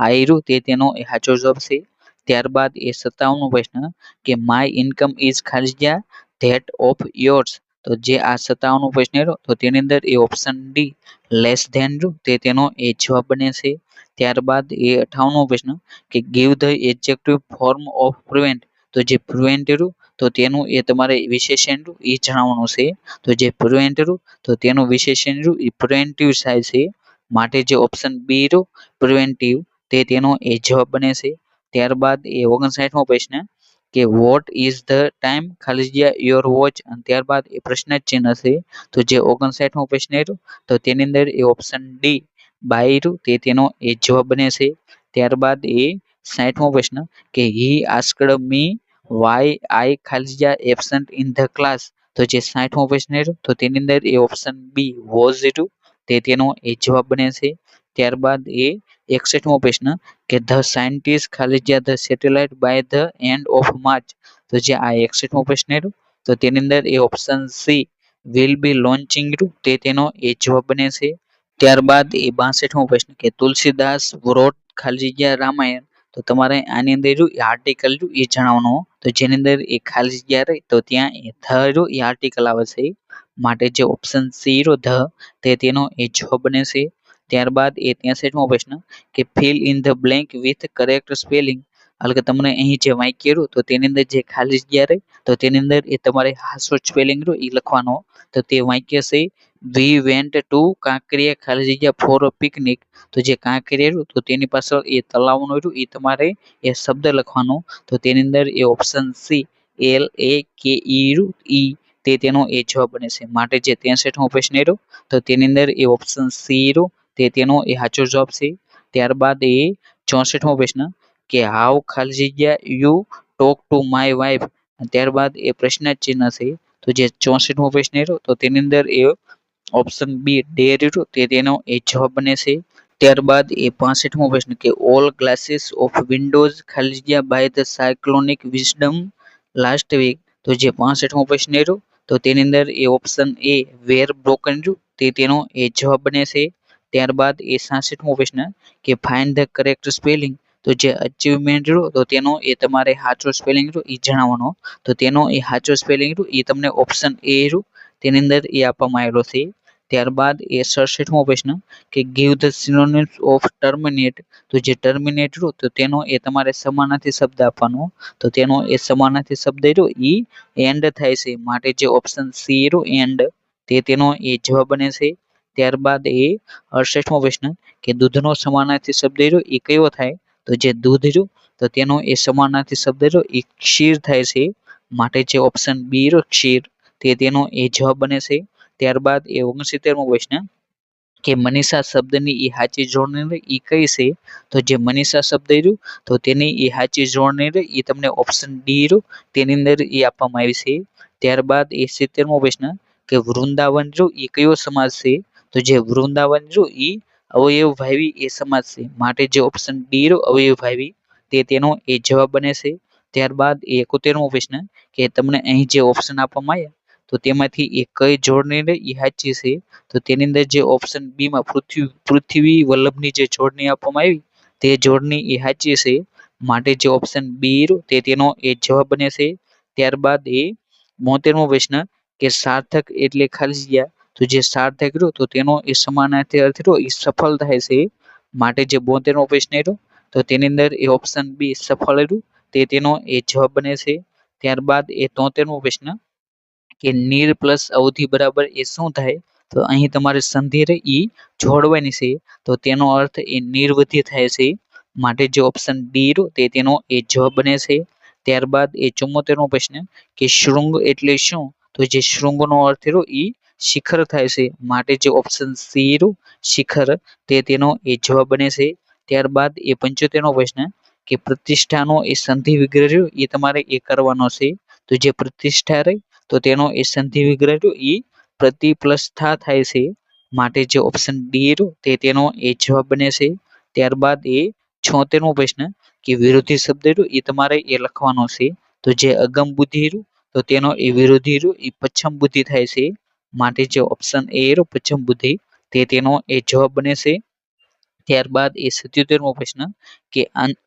આઈ રહ્યું તે તેનો એ સાચો જવાબ છે. ત્યારબાદ એ 57મો પ્રશ્ન કે માય ઇન્કમ ઇઝ ખાલી જગ્યા ધેટ ઓફ યોર્સ તો જે આ 57મો પ્રશ્ન રહ્યો તો તેની અંદર એ ઓપ્શન ડી લેસ ધેન રહ્યું તે તેનો એ જવાબ બને છે. ત્યારબાદ એ 58મો પ્રશ્ન કે give the adjective form of prevent તો જે પ્રિવેન્ટ રહ્યું તો તેનું એ તમારે વિશેષણ રહ્યું એ જણાવવાનું છે. તો જે પ્રિવેન્ટ રહ્યું તો તેનું વિશેષણ રહ્યું એ પ્રિવેન્ટિવ થાય છે. માટે જે ઓપ્શન બી રહ્યું પ્રિવેન્ટિવ તે તેનો એ જવાબ બને છે. ત્યારબાદ એ 59મો પ્રશ્ન કે વોટ ઇઝ ધ ટાઈમ ખાલી જગ્યા યોર વોચ અને ત્યારબાદ એ પ્રશ્ન ચિહ્ન છે. તો જે 59મો પ્રશ્ન રહ્યું તો તેની અંદર એ ઓપ્શન ડી બાય રહ્યું તે તેનો એ જવાબ બને છે. ત્યારબાદ એ 60મો પ્રશ્ન કે હી આસ્કડ મી વાય આઈ ખાલી જગ્યા એબસન્ટ ઇન ધ ક્લાસ તો જે 60મો પ્રશ્ન રહ્યો તો તેની અંદર એ ઓપ્શન બી વોઝ રહ્યું તે તેનો એ જવાબ બને છે. ત્યારબાદ એ 61મો પ્રશ્ન કે ધ સાયન્ટિસ્ટ ખાલી જગ્યા the satellite by the end of March તો જે આ 61મો પ્રશ્ન રહ્યો તો તેની અંદર એ option C will be launching રહ્યું તે તેનો એ જવાબ બને છે. ત્યારબાદ એ 62મો પ્રશ્ન કે તુલસીદાસ વ્રોટ ખાલી જગ્યા રામાયણ તો તમારે આની અંદર રહ્યું એ આર્ટિકલ રહ્યું એ જણાવવાનું તો જેની અંદર એ ખાલી જગ્યા રહી તો ત્યાં એ ધ રહ્યું એ આર્ટિકલ આવે છે. માટે જે ઓપ્શન સી રહ્યો ધ તે તેનો એ જવાબ બને છે. ત્યારબાદ એ 63મો પ્રશ્ન કે fill in the blank with correct spelling એટલે કે તમને અહીં જે વાક્ય રહ્યું તો તેની અંદર જે ખાલી જગ્યા રહી તો તેની અંદર એ તમારે હાસો સ્પેલિંગ રહ્યું એ લખવાનો તો તે વાક્ય છે વી વેન્ટ ટુ કાંકરિયા ખાલી જગ્યા ફોર અ પિકનિક તો જે કાંકરિયા રહ્યું તો તેની પાછળ એ તલાવનું રહ્યું એ તમારે એ શબ્દ લખવાનો તો તેની અંદર એ ઓપ્શન સી LAKE ઈ તે તેનો એ જવાબ બને છે. માટે જે 63મો પ્રશ્ન રહ્યો તો તેની અંદર એ ઓપ્શન સી રહ્યો તે તેનો એ સાચો જવાબ છે. ત્યારબાદ એ 64મો પ્રશ્ન કે હાઉ ખાલી જગ્યા you talk to my wife, ત્યારબાદ એ પ્રશ્ન ચિહ્ન છે. તો જે 64મો પ્રશ્ન રહ્યો તો તેની અંદર એ ઓપ્શન બી ડે રહ્યો તે તેનો એ જવાબ બને છે. ત્યારબાદ એ 65મો પ્રશ્ન કે ઓલ ગ્લાસીસ ઓફ વિન્ડોઝ ખાલી જગ્યા by the cyclonic wisdom last week, તો જે 65મો પ્રશ્ન રહ્યો તો તેની અંદર એ ઓપ્શન એ વેર બ્રોકન રહ્યું તે તેનો એ જવાબ બને છે. ત્યારબાદ એ 66મો પ્રશ્ન કે ફાઇન્ડ ધ કરેક્ટ સ્પેલિંગ, તો જે અચીવમેન્ટ રહ્યો તો તેનો એ તમારે સાચો સ્પેલિંગ રહ્યો એ જણાવવાનો. તો તેનો એ સાચો સ્પેલિંગ રહ્યો એ તમને ઓપ્શન એ રહ્યું તેની અંદર એ આપવામાં આવેલો છે. ત્યારબાદ એ 67મો પ્રશ્ન કે give the synonyms of terminate, તો જે ટર્મિનેટ રહ્યો તો તેનો એ તમારે સમાનાર્થી શબ્દ આપવાનો. તો તેનો એ સમાનાર્થી શબ્દ રહ્યો એ એન્ડ થાય છે. માટે જે ઓપ્શન સી રહ્યો એન્ડ તે તેનો એ જવાબ બને છે. ત્યારબાદ એ 68મો પ્રશ્ન કે દૂધનો સમાનાર્થી શબ્દ રહ્યો એ કયો થાય, તો જે દૂધ રહ્યો તો તેનો એ સમાનાર્થી શબ્દ રહ્યો એ ક્ષીર થાય છે. માટે જે ઓપ્શન બી રહ્યો ક્ષીર તે તેનો એ જવાબ બને છે. ત્યારબાદ એ 69મો પ્રશ્ન કે મનીષા શબ્દની એ સાચી જોડણી એ કઈ છે, તો જે મનીષા શબ્દ રહ્યું તો તેની એ સાચી જોડણી એ તમને ઓપ્શન ડી રહ્યું તેની અંદર એ આપવામાં આવી છે. ત્યારબાદ એ 70મો પ્રશ્ન કે વૃંદાવન રહ્યું એ કયો સમાસ છે, તો જે વૃંદાવન રહ્યું એ અવયવભાવી એ સમાસ છે. માટે જે ઓપ્શન ડી રહ્યું અવયવભાવી તે તેનો એ જવાબ બને છે. ત્યારબાદ એ 71મો પ્રશ્ન કે તમને અહીં જે ઓપ્શન આપવામાં આવ્યા તો તેમાંથી એ કઈ જોડણી એ સાચી છે, તો તેની અંદર જે ઓપ્શન બી માં પૃથ્વી વલ્લભની જે જોડણી આપવામાં આવી તે જોડણી એ સાચી છે. માટે જે ઓપ્શન બી તે તેનો એ જવાબ બને છે. ત્યારબાદ એ 72મો પ્રશ્ન કે સાર્થક એટલે ખાલી જગ્યા, તો જે સાર્થક રહ્યો તો તેનો એ સમાનાર્થી અર્થ રહ્યો એ સફળ થાય છે. માટે જે 72મો પ્રશ્ન રહ્યો તો તેની અંદર એ ઓપ્શન બી સફળ રહ્યું તે તેનો એ જવાબ બને છે. ત્યારબાદ એ 73મો પ્રશ્ન કે નીર પ્લસ અવધિ બરાબર એ શું થાય, તો અહીં તમારે સંધિ રહી જોડવાની છે તો તેનો અર્થ એ નિર્વધિ થાય છે. માટે જે ઓપ્શન ડી રહ્યો તે તેનો એ જવાબ બને છે. ત્યારબાદ એ 74મો પ્રશ્ન કે શૃંગ એટલે શું, તો જે શૃંગનો અર્થ રહ્યો એ શિખર થાય છે. માટે જે ઓપ્શન સી રહ્યું શિખર તે તેનો એ જવાબ બને છે. ત્યારબાદ એ 75મો પ્રશ્ન કે પ્રતિષ્ઠાનો એ સંધિ વિગ્રહ રહ્યો એ તમારે એ કરવાનો છે. તો જે પ્રતિષ્ઠા રહી તો તેનો એ સંધિ વિગ્રહ રહ્યો એ પ્રતિ પ્લસ થા થાય છે. માટે જે ઓપ્શન ડી રહ્યો તે તેનો એ જવાબ બને છે. ત્યારબાદ એ 76મો પ્રશ્ન કે વિરોધી શબ્દ રહ્યો એ તમારે એ લખવાનો છે. તો જે અગમ બુદ્ધિ રહ્યું તો તેનો એ વિરોધી રહ્યો એ પચ્છમ બુદ્ધિ થાય છે. માટે જે ઓપ્શન એ રહ્યો પચ્છમ બુદ્ધિ તે તેનો એ જવાબ બને છે. ત્યારબાદ એ 77મો પ્રશ્ન કે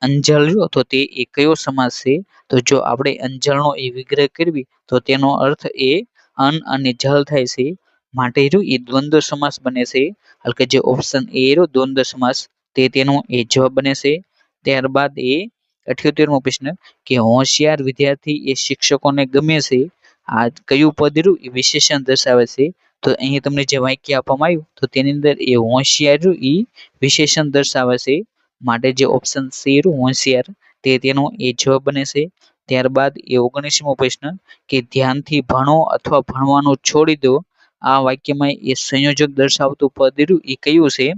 અંજલ રહ્યો તો તે એ કયો સમાસ છે, તો જો આપણે અંજલનો એ વિગ્રહ કરવી તો તેનો અર્થ એ અન અને જલ થાય છે. માટે રહ્યું એ દ્વંદ્વ સમાસ બને છે. એટલે કે જે ઓપ્શન એ રહ્યો દ્વંદ્વ સમાસ તે તેનો એ જવાબ બને છે. ત્યારબાદ એ 78મો પ્રશ્ન કે હોશિયાર વિદ્યાર્થી એ શિક્ષકોને ગમે છે, આ કયું પદ રહ્યું એ વિશેષણ દર્શાવે છે. તો અહીં તમને જે વાક્ય આપવામાં આવ્યું તો તેની અંદર એ હોશિયાર રહ્યું એ વિશેષણ દર્શાવે છે. માટે જે ઓપ્શન સી રહ્યું હોશિયાર તે તેનો એ જવાબ બને છે. ત્યારબાદ એ 19મો પ્રશ્ન કે ધ્યાનથી ભણો અથવા ભણવાનું છોડી દો, આ વાક્યમાં એ સંયોજક દર્શાવતું પદ રહ્યું એ કયું છે,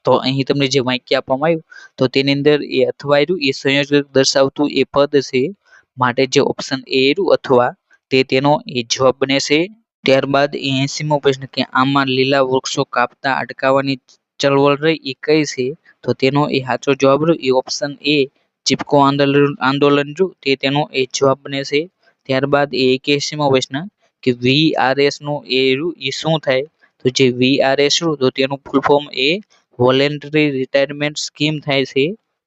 તો અહીં તમને જે વાક્ય આપવામાં આવ્યું તો તેની અંદર એ અથવા રહ્યું એ સંયોજક દર્શાવતું એ પદ છે. માટે જે ઓપ્શન એ રહ્યું અથવા તે તેનો એ જવાબ બને છે. ત્યારબાદ એ 80મો પ્રશ્ન કે આમાં લીલા વૃક્ષો કાપતા અટકાવવાની ચળવળ રહી એ કઈ છે, તો તેનો એ સાચો જવાબ રહ્યો એ ઓપ્શન એ ચીપકો આંદોલન રહ્યું તે તેનો એ જવાબ બને છે. ત્યારબાદ એ 81મો પ્રશ્ન કે VRS નું એ રહ્યું એ શું થાય, તો જે VRS રહ્યું તો તેનું ફૂલ ફોર્મ એ વોલેન્ટરી રિટાયરમેન્ટ સ્કીમ થાય છે.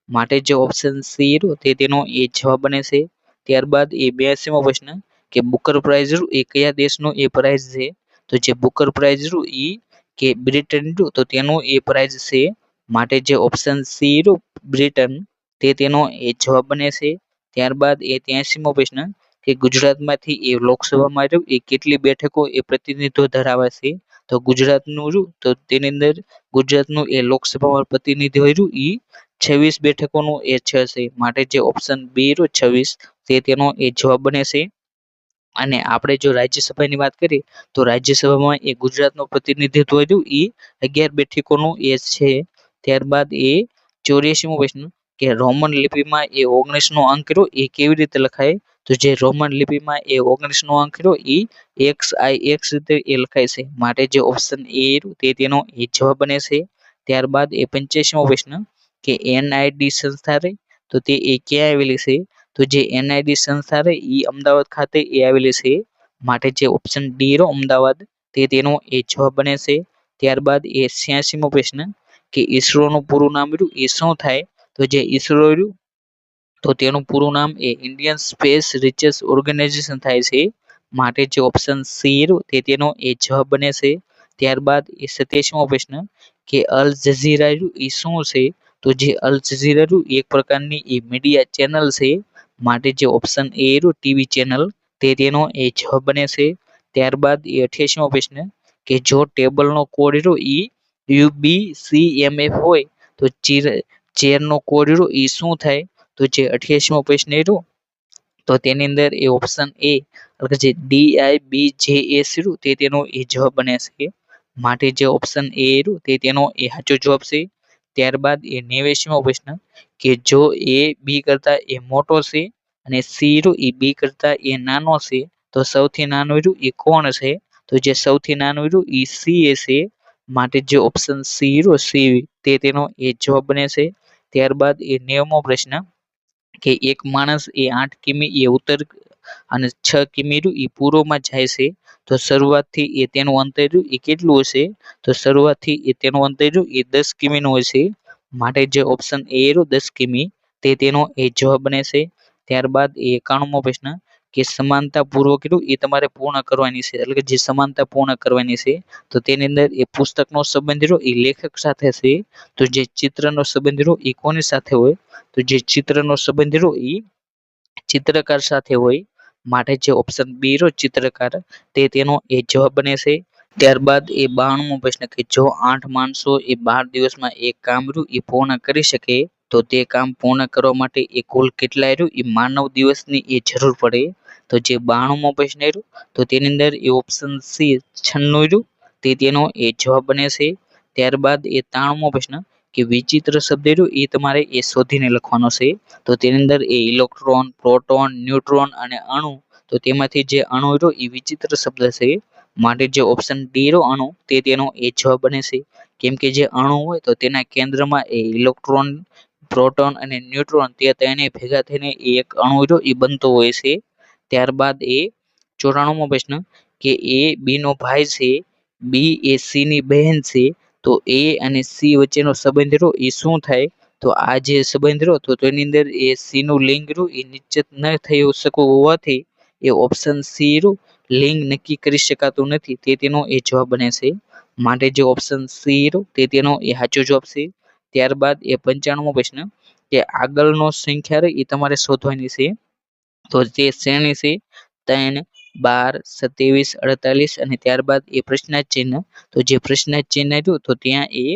માટે જે ઓપ્શન સી રહ્યું તે તેનો એ જવાબ બને છે. ત્યારબાદ એ 82મો પ્રશ્ન કે બુકર પ્રાઇઝ રહ્યું એ કયા દેશનું એ પ્રાઇઝ છે, તો જે બુકર પ્રાઇઝ રહ્યું એ કે બ્રિટન રહ્યું તો તેનું એ પ્રાઇઝ છે. માટે જે ઓપ્શન સી રહ્યું બ્રિટન તે તેનો એ જવાબ બને છે. ત્યારબાદ એ 83મો પ્રશ્ન કે ગુજરાતમાંથી એ લોકસભામાં રહ્યું એ કેટલી બેઠકો એ પ્રતિનિધિત્વ ધરાવે છે, તો ગુજરાતનું રહ્યું તો તેની અંદર ગુજરાતનું એ લોકસભામાં પ્રતિનિધિત્વ રહ્યું એ 26 બેઠકોનું એ છે. માટે જે ઓપ્શન બી રહ્યું 26 તે તેનો એ જવાબ બને છે. અને આપણે જો રાજ્યસભાની વાત કરીએ તો રાજ્યસભામાં એ ગુજરાતનું પ્રતિનિધિત્વ હતું એ 11 બેઠકોનું એ છે. ત્યારબાદ એ 84મો પ્રશ્ન કે રોમન લિપિમાં એ 19નો અંક રહ્યો એ કેવી રીતે લખાય? તો જે રોમન લિપિમાં એ 19નો અંક રહ્યો એ XIX રીતે એ લખાય છે. માટે જે ઓપ્શન એ તે તેનો એ જવાબ બને છે. ત્યારબાદ એ 85મો પ્રશ્ન કે NID સંસ્થા રહી તો તે એ ક્યાં આવેલી છે? તો જે NID સંસ્થા રહી એ અમદાવાદ ખાતે એ આવેલી છે. માટે જે ઓપ્શન ડી રો અમદાવાદ તે તેનો એ જવાબ બને છે. ત્યારબાદ એ 86મો પ્રશ્ન કે ઈસરોનું પૂરું નામ રહ્યું એ શું થાય? તો જે ઈસરો રહ્યું તો તેનું પૂરું નામ એ ઇન્ડિયન સ્પેસ રિસર્ચ ઓર્ગેનાઇઝેશન થાય છે. માટે જે ઓપ્શન સી રહ્યું તે તેનો એ જવાબ બને છે. ત્યારબાદ એ 87મો પ્રશ્ન કે અલ જઝીરા રહ્યું એ શું છે? તો જે અલ જઝીરા રહ્યું એ એક પ્રકારની એ મીડિયા ચેનલ છે. માટે જે ઓપ્શન એ રહ્યું ટીવી ચેનલ તે તેનો એ જવાબ બને છે. ત્યારબાદ એ 88મો પ્રશ્ન કે જો ટેબલનો કોડ રહ્યો એ UBCMF હોય તો ચેરનો કોડ રહ્યો એ શું થાય? તો જે 88મો પ્રશ્ન રહ્યો તો તેની અંદર એ ઓપ્શન એ જે DIBJS રહ્યું તે તેનો એ જવાબ બને છે. માટે જે ઓપ્શન એ રહ્યું તે તેનો એ સાચો જવાબ છે. ત્યારબાદ એ 89મો પ્રશ્ન કે જો એ બી કરતા એ મોટો છે અને સી રહ્યું એ બી કરતા એ નાનો છે તો સૌથી નાનું રહ્યું એ કોણ છે? તો જે સૌથી નાનું રહ્યું એ સી એ છે. માટે જે ઓપ્શન સી રહ્યો સી તે તેનો એ જવાબ બને છે. ત્યારબાદ એ 90મો પ્રશ્ન કે એક માણસ એ 8 કિમી એ ઉત્તર અને 6 કિમી એ પૂર્વમાં જાય છે તો શરૂઆતથી એ તેનું અંતર એ કેટલું હશે? તો શરૂઆતથી એ તેનું અંતર એ 10 કિમીનું હશે. માટે જે ઓપ્શન એ રહ્યું 10 કિમી તે તેનો એ જવાબ બને છે. ત્યારબાદ એ 91મો પ્રશ્ન કે સમાનતા પૂર્વક એ તમારે પૂર્ણ કરવાની છે એટલે કે જે સમાનતા પૂર્ણ કરવાની છે તો તેની અંદર એ પુસ્તકનો સંબંધ રહ્યો એ લેખક સાથે છે. તો જે ચિત્રનો સંબંધ રહ્યો એ કોની સાથે હોય? તો જે ચિત્રનો સંબંધ રહ્યો એ ચિત્રકાર સાથે હોય. માટે જે ઓપ્શન બી રહ્યો ચિત્રકાર તે તેનો એ જવાબ બને છે. ત્યારબાદ એ 92મો પ્રશ્ન કે જો 8 માણસો એ 12 દિવસમાં એક કામ રહ્યું એ પૂર્ણ કરી શકે તો તે કામ પૂર્ણ કરવા માટે એ કુલ કેટલા રહ્યું એ માનવ દિવસની એ જરૂર પડે? તો જે 92મો પ્રશ્ન રહ્યું તો તેની અંદર એ ઓપ્શન સી 96 રહ્યું તે તેનો એ જવાબ બને છે. ત્યારબાદ એ 93મો પ્રશ્ન કે વિચિત્ર શબ્દ રહ્યું એ તમારે એ શોધીને લખવાનો છે. તો તેની અંદર એ ઇલેક્ટ્રોન, પ્રોટોન, ન્યુટ્રોન અને અણુ તો તેમાંથી જે અણુ રહ્યો એ વિચિત્ર શબ્દ છે. માટે જે ઓપ્શન ડી રહ્યો અણુ તે તેનો એ જવાબ બને છે. કેમ કે જે અણુ હોય તો તેના કેન્દ્રમાં એ ઇલેક્ટ્રોન, પ્રોટોન અને ન્યુટ્રોન તે ત્રણેય ભેગા થઈને એક અણુ રહ્યો એ બનતો હોય છે. ત્યારબાદ એ 94મો પ્રશ્ન કે એ બી નો ભાઈ છે, બી એ સી ની બહેન છે તો એ અને સી વચ્ચેનો સંબંધ રહ્યો એ શું થાય? તો આ જે સંબંધ રહ્યો તો તેની અંદર એ સી નું લિંગ રહ્યું એ નિશ્ચિત ન થઈ શકવું હોવાથી એ ઓપ્શન સી રહ્યું લિંગ નક્કી કરી શકાતું નથી તે તેનો એ જવાબ બને છે. માટે જે ઓપ્શન સી રહ્યું તે તેનો એ સાચો જવાબ છે. ત્યારબાદ એ 95મો પ્રશ્ન કે આગળનો સંખ્યા રહી એ તમારે શોધવાની છે. તો તે શ્રેણી છે 3, 12, 27, 48 અને ત્યારબાદ એ પ્રશ્નાર્થ ચિહ્ન તો જે પ્રશ્નાર્થ ચિહ્ન રહ્યું તો ત્યાં એ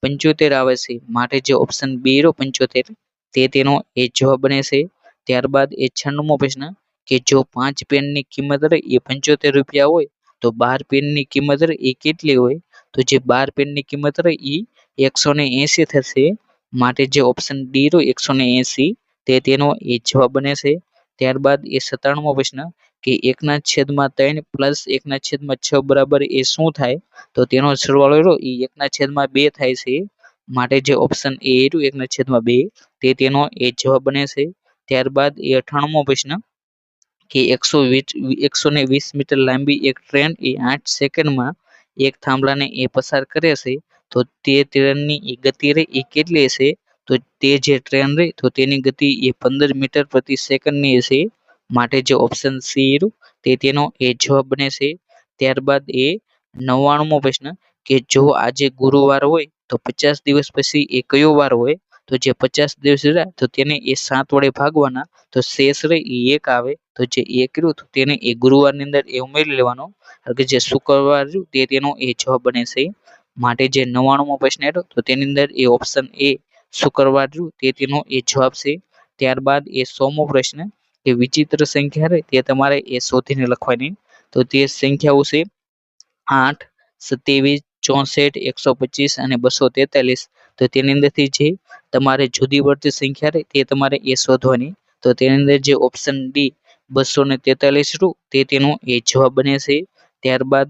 75 આવે છે. માટે જે ઓપ્શન બી રહ્યો 75 તે તેનો એ જવાબ બને છે. ત્યારબાદ એ 96મો પ્રશ્ન કે જો 5 પેનની કિંમત રહી એ 75 રૂપિયા હોય તો 12 પેનની કિંમત રહી એ કેટલી હોય? તો જે 12 પેનની કિંમત રહી એ 180 થશે. માટે જે ઓપ્શન ડી રહ્યો 180 તે તેનો એ જવાબ બને છે. ત્યારબાદ એ 97મો પ્રશ્ન કે 1/3 પ્લસ 1/6 બરાબર એ શું થાય? તો તેનો સરવાળો રહ્યો એ 1/2 થાય છે. માટે જે ઓપ્શન એ રહ્યું 1/2 તે તેનો એ જવાબ બને છે. ત્યારબાદ એ 98મો પ્રશ્ન કે 120 મીટર લાંબી એક ટ્રેન એ 8 સેકન્ડમાં એક થાંભલાને એ પસાર કરે છે તો તે ટ્રેનની એ ગતિ રહી એ કેટલી હશે? તો તે જે ટ્રેન રહી તો તેની ગતિ એ 15 મીટર પ્રતિ સેકન્ડની હશે. માટે જે ઓપ્શન સી રહ્યું તે તેનો એ જવાબ બને છે. ત્યારબાદ એ 99મો પ્રશ્ન કે જો આજે ગુરુવાર હોય તો 50 દિવસ પછી એ કયો વાર હોય? તો જે 50 દિવસ રહ્યા તો તેને એ 7 વડે ભાગવાના તો શેષ રહે એ 1 આવે. તો જે 1 રહ્યું તો તેને એ ગુરુવારની અંદર એ ઉમેરી લેવાનો કે જે શુક્રવાર રહ્યું તે તેનો એ જવાબ બને છે. માટે જે 99મો પ્રશ્ન હતો તો તેની અંદર એ ઓપ્શન એ શુક્રવાર રહ્યું તે તેનો એ જવાબ છે. ત્યારબાદ એ 100મો પ્રશ્ન કે વિચિત્ર સંખ્યા રહે તે તમારે એ શોધીને લખવાની. તો તે સંખ્યાઓ છે 8, 27, 64, 125 અને 243. તો તેની અંદરથી જે તમારે જુદી પડતી સંખ્યા રહે તે તમારે એ શોધવાની. તો તેની અંદર જે ઓપ્શન ડી 243 તે તેનો એ જવાબ બને છે. ત્યારબાદ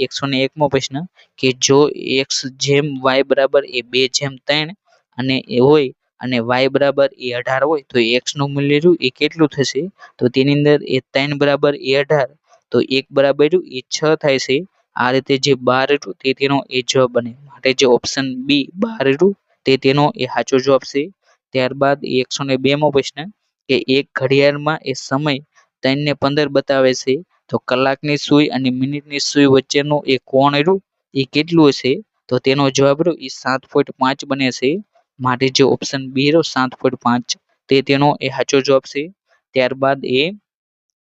101મો પ્રશ્ન કે જો x જેમ y બરાબર એ 2/3 અને એ હોય અને y બરાબર એ 18 હોય તો x નું મૂલ્ય રહ્યું એ કેટલું થશે? તો તેની અંદર એ 3 બરાબર એ 18 તો 1 બરાબર એ 6 થાય છે. આ રીતે જે 12 તે તેનો એ જવાબ બને. માટે જે ઓપ્શન બી 12 તે તેનો એ સાચો જવાબ છે. ત્યારબાદ 102મો પ્રશ્ન કે એક ઘડિયાળમાં એ સમય 3 ને 15 બતાવે છે તો કલાકની સૂઈ અને મિનિટની સૂઈ વચ્ચેનું એ કોણ રહ્યું એ કેટલું હશે? તો તેનો જવાબ રહ્યો એ 7.5 બને છે. માટે જે ઓપ્શન બી રહ્યો 7.5 તે તેનો એ સાચો જવાબ છે. ત્યારબાદ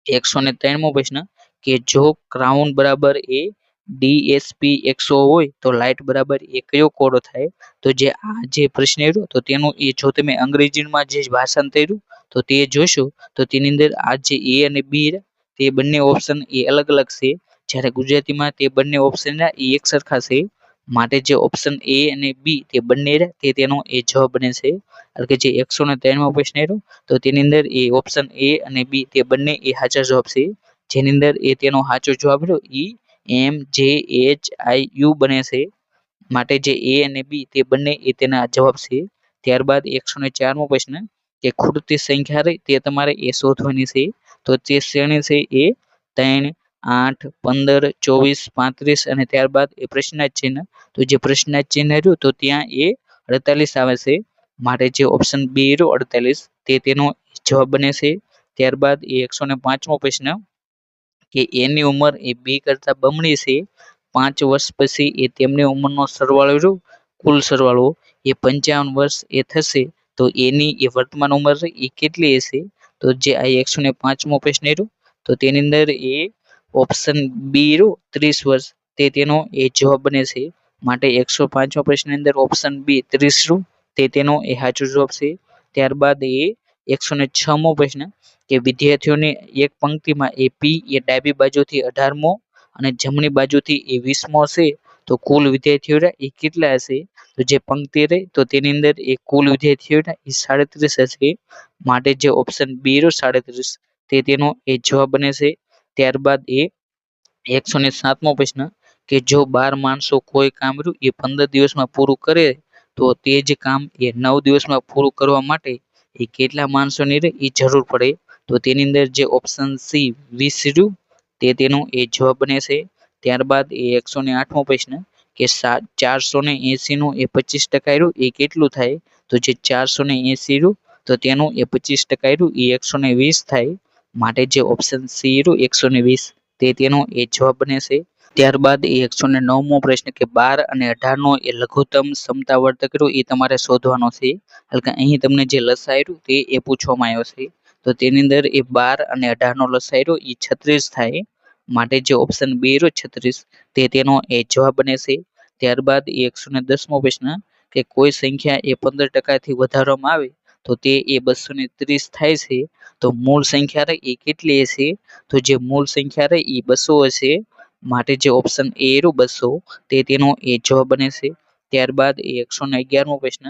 103મો પ્રશ્ન કે જો ક્રાઉન બરાબર એ DSP 100 હોય તો લાઇટ બરાબર એ કયો કોડ થાય? તો જે પ્રશ્ન રહ્યો તો તેનું એ જો તમે અંગ્રેજીમાં જે ભાષાંતર કર્યું તો તે જોશો તો તેની અંદર આ જે એ અને બી તે બંને ઓપ્શન એ અલગ અલગ છે. જ્યારે ગુજરાતીમાં તે બંને ઓપ્શન એ એક સરખા છે. માટે જે ઓપ્શન એ અને બી તે બંને તે તેનો એ જવાબ બને છે. એટલે કે જે 103મો પ્રશ્ન રહ્યો તો તેની અંદર એ ઓપ્શન એ અને બી તે બંને એ સાચા જવાબ છે. જેની અંદર એ તેનો સાચો જવાબ રહ્યો MJHIU બને છે. માટે જે એ અને બી તે બંને એ તેના જવાબ છે. ત્યારબાદ 104મો પ્રશ્ન કે ખૂટતી સંખ્યા રહી તે તમારે એ શોધવાની છે. તો તે શ્રેણી છે એ 3, 8, 15, 24, 35 અને ત્યારબાદ એ પ્રશ્નાર્થ ચિહ્ન. તો જે પ્રશ્નાર્થ ચિહ્ન રહ્યું તો ત્યાં એ 48 આવે છે. માટે જે ઓપ્શન બી રહ્યો 48 તે તેનો જવાબ બને છે. ત્યારબાદ 105મો પ્રશ્ન કે એની ઉંમર એ બી કરતા બમણી છે. 5 વર્ષ પછી એ તેમની ઉંમરનો સરવાળો રહ્યો કુલ સરવાળો એ 55 વર્ષ એ થશે તો એની એ વર્તમાન ઉંમર એ કેટલી હશે? તો જે આ 105મો પ્રશ્ન રહ્યો તો તેની અંદર એ ઓપ્શન બી રહ્યો 30 વર્ષ તે તેનો એ જવાબ બને છે. માટે 105મા પ્રશ્નની અંદર ઓપ્શન બી 30 રહ્યું તે તેનો એ સાચો જવાબ છે. ત્યારબાદ 106મો પ્રશ્ન કે વિદ્યાર્થીઓની એક પંક્તિમાં એ પી એ ડાબી બાજુથી 18મો અને જમણી બાજુથી એ 20મો હશે તો કુલ વિદ્યાર્થીઓ એ કેટલા હશે? તો જે પંક્તિ રહી તો તેની અંદર એ કુલ વિદ્યાર્થીઓ એ 37 હશે. માટે જે ઓપ્શન બી રહ્યો 37 તે તેનો એ જવાબ બને છે. ત્યારબાદ 107મો પ્રશ્ન કે જો 12 માણસો કોઈ કામ રહ્યું એ 15 દિવસમાં પૂરું કરે તો તે જ કામ એ 9 દિવસમાં પૂરું કરવા માટે એ કેટલા માણસોની એ જરૂર પડે? તો તેની અંદર જે ઓપ્શન સી 20 રહ્યું તે તેનો એ જવાબ બને છે. ત્યારબાદ 108મો પ્રશ્ન કે 480 નું એ 25% રહ્યું એ કેટલું થાય? તો જે 480 રહ્યું તો તેનું એ 25% રહ્યું એ 120 થાય. માટે જે ઓપ્શન સી રહ્યું 120 તે તેનો એ જવાબ બને છે. ત્યારબાદ 109મો પ્રશ્ન કે 12 અને 18 નો એ લઘુત્તમ સમતાવર્તક રહ્યું એ તમારે શોધવાનો છે. એટલે કે અહીં તમને જે લસાઈ રહ્યું તે એ પૂછવામાં આવ્યો છે. તો તેની અંદર એ 12 અને 18 નો લસાઈ રહ્યો એ 36 થાય. માટે જે ઓપ્શન બી રહ્યો 36 તે તેનો એ જવાબ બને છે. ત્યારબાદ 110મો પ્રશ્ન કે કોઈ સંખ્યા એ 15% થી વધારવામાં આવે તો તે એ 230 થાય છે તો મૂળ સંખ્યા રહી એ કેટલી હશે? તો જે મૂળ સંખ્યા રહી એ 200 હશે. માટે જે ઓપ્શન એ રહ્યું 200 તે તેનો એ જવાબ બને છે. ત્યારબાદ 111મો પ્રશ્ન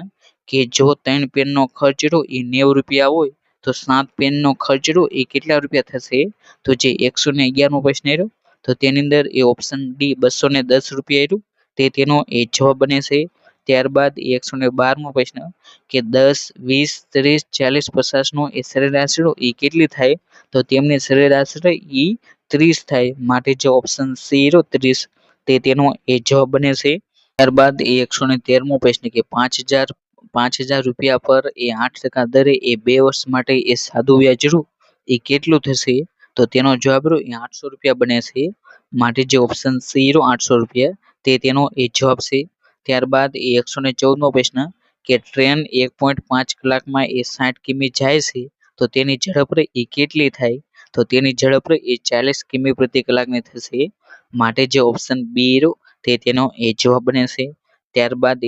કે જો 3 પેનનો ખર્ચ રહ્યો એ 90 રૂપિયા હોય તો 7 પેનનો ખર્ચ રહ્યો એ કેટલા રૂપિયા થશે? તો જે 111મો પ્રશ્ન રહ્યો તો તેની અંદર એ ઓપ્શન ડી 210 રૂપિયા રહ્યું તે તેનો એ જવાબ બને છે. ત્યારબાદ 112મો પ્રશ્ન કે 10, 20, 30, 40, 50 નો એ સરેરાશ એ કેટલી થાય? તો તેમની સરેરાશ એ 30 થાય. માટે જે ઓપ્શન સી રહ્યો 30 તે તેનો એ જવાબ બને છે. ત્યારબાદ 113મો પ્રશ્ન કે 5,000 રૂપિયા પર એ 8% દરે એ 2 વર્ષ માટે એ સાદું વ્યાજ રૂ એ કેટલું થશે? તો તેનો જવાબ રહ્યો એ 800 રૂપિયા બને છે. માટે જે ઓપ્શન સી રહ્યો 800 રૂપિયા તે તેનો એ જવાબ છે. ત્યારબાદ 114મો પ્રશ્ન કે ટ્રેન 1.5 કલાકમાં એ 60 કિમી જાય છે તો તેની ઝડપ એ કેટલી થાય? તો તેની ઝડપ એ 40 કિમી પ્રતિ કલાકની થશે. માટે જે ઓપ્શન બી રહ્યો તે તેનો એ જવાબ બને છે. ત્યારબાદ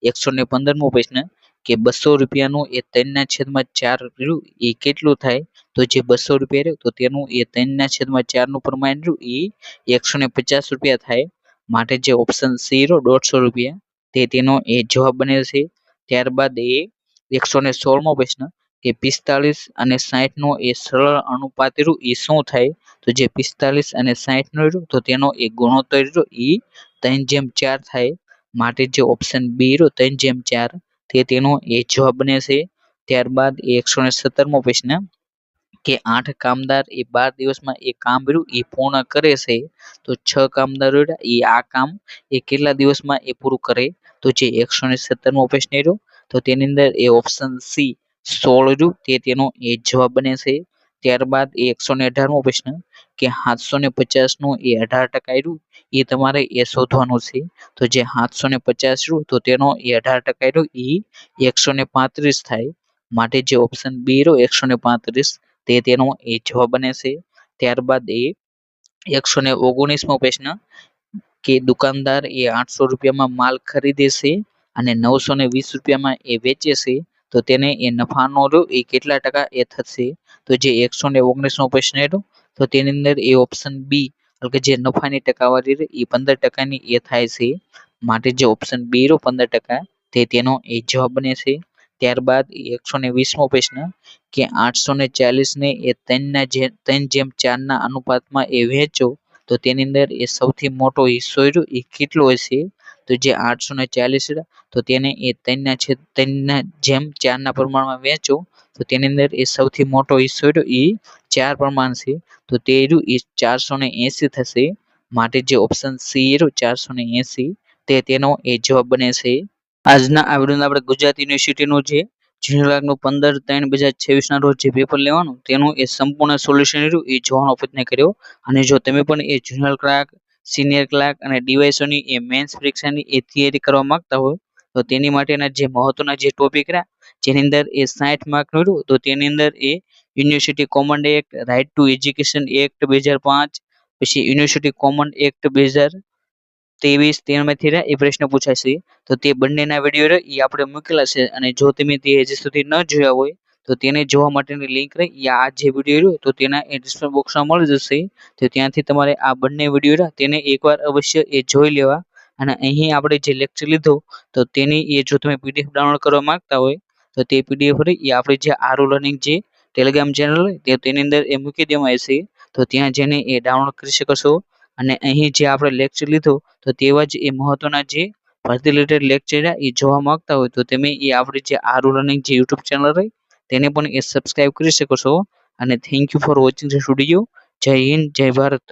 115મો પ્રશ્ન કે 200 રૂપિયાનું એ 3/4 રહ્યું એ કેટલું થાય, તો જે 200 રૂપિયા રહ્યું તો તેનું એ 3/4 નું પ્રમાણ રહ્યું એ 150 રૂપિયા થાય, માટે જે ઓપ્શન સી રહ્યો 150 રૂપિયા તે તેનો એ જવાબ બને છે. ત્યારબાદ એ 116મો પ્રશ્ન કે 45 અને 60 નો એ સરળ અનુપાત રહ્યું એ શું થાય, તો જે 45 અને 60 નો રહ્યું તો તેનો એ ગુણોત્તર રહ્યો એ 3/4 થાય, માટે જે ઓપ્શન બી રહ્યો 3/4 તે તેનો એ જવાબ બને છે. ત્યારબાદ 117મો પ્રશ્ન કે 8 કામદાર એ 12 દિવસમાં એ કામ રહ્યું એ પૂર્ણ કરે છે, તો 6 કામદારો એ આ કામ એ કેટલા દિવસમાં એ પૂરું કરે, તો જે 117મો પ્રશ્ન રહ્યો તો તેની અંદર એ ઓપ્શન સી 16 રહ્યું તે તેનો એ જવાબ બને છે. ત્યારબાદ 118મો પ્રશ્ન કે 750 નું એ 18% રહ્યું એ તમારે એ શોધવાનું છે, તો જે 750 રહ્યું તો તેનો એ 18% રહ્યું એ 135 થાય, માટે જે ઓપ્શન બી રહ્યો 135 તે તેનો એ જવાબ બને છે. ત્યારબાદ એ 119મો પ્રશ્ન કે દુકાનદાર એ 800 રૂપિયામાં માલ ખરીદે છે અને 920 રૂપિયામાં એ વેચે છે, તો તેને એ નફાનો રહ્યો એ કેટલા ટકા એ થશે, તો જે 119મો પ્રશ્ન રહ્યો તો તેની અંદર એ ઓપ્શન બી કે જે નફાની ટકાવારી એ 15% એ થાય છે, માટે જે ઓપ્શન બી રહ્યો 15% તે તેનો એ જવાબ બને છે. ત્યારબાદ 120મો પ્રશ્ન કે 840 ને એ 3/4 ના અનુપાતમાં એ વહેંચો, તો તેની અંદર એ સૌથી મોટો હિસ્સો રહ્યો એ કેટલો હશે, તો જે 840 તો તેને એ 3/4 ના પ્રમાણમાં વહેંચો, તો તેની અંદર એ સૌથી મોટો હિસ્સો રહ્યો એ 4 પ્રમાણ છે, તો તે રહ્યું એ 480 થશે, માટે જે ઓપ્શન સી રહ્યો 480 તે તેનો એ જવાબ બને છે. આજના આ વિડીયોમાં આપણે ગુજરાત યુનિવર્સિટીનું જે જૂનિયર ક્લાર્કનું 15/3/2026 ના રોજ જે પેપર લેવાનું તેનું એ સંપૂર્ણ સોલ્યુશન રહ્યું એ જોવાનો પ્રયત્ન કર્યો, અને જો તમે પણ એ જુનિયર ક્લાર્ક, સિનિયર ક્લાર્ક અને ડીવાયસોની એ મેન્સ પરીક્ષાની એ તૈયારી કરવા માંગતા હોય તો તેની માટેના જે મહત્વના જે ટોપિક રહ્યા જેની અંદર એ 60 માર્કનું રહ્યું, તો તેની અંદર એ university common act, right to education act 2005, પછી યુનિવર્સિટી કોમન એક્ટ 2023 તેમાંથી એ પ્રશ્ન પૂછાશે, તો તે બંનેના વિડીયો એ આપણે મૂકેલા છે, અને જો તમે તે હજી સુધી ન જોયા હોય તો તેને જોવા માટેની લિંક રહી આ જે વિડીયો રહ્યો તો તેના ડિસ્ક્રિપ્શન બોક્સમાં મળી જશે, તો ત્યાંથી તમારે આ બંને વિડીયો તેને એકવાર અવશ્ય એ જોઈ લેવા, અને અહીં આપણે જે લેક્ચર લીધો તો તેની એ જો તમે પીડીએફ ડાઉનલોડ કરવા માંગતા હોય તો તે પીડીએફ એ આપણે જે આરો લર્નિંગ જે ટેલિગ્રામ ચેનલ હોય તેની અંદર એ મૂકી દેવામાં આવશે, તો ત્યાં જઈને એ ડાઉનલોડ કરી શકશો, અને અહીં જે આપણે લેક્ચર લીધો તો તેવા જ એ મહત્વના જે ભરતી રિલેટેડ લેક્ચર એ જોવા માંગતા હોય તો તમે એ આપણી જે આરો લર્નિંગ જે યુટ્યુબ ચેનલ રહી તેને પણ એ સબસ્ક્રાઇબ કરી શકો છો, અને thank you for watching this video. જય હિન્દ, જય ભારત.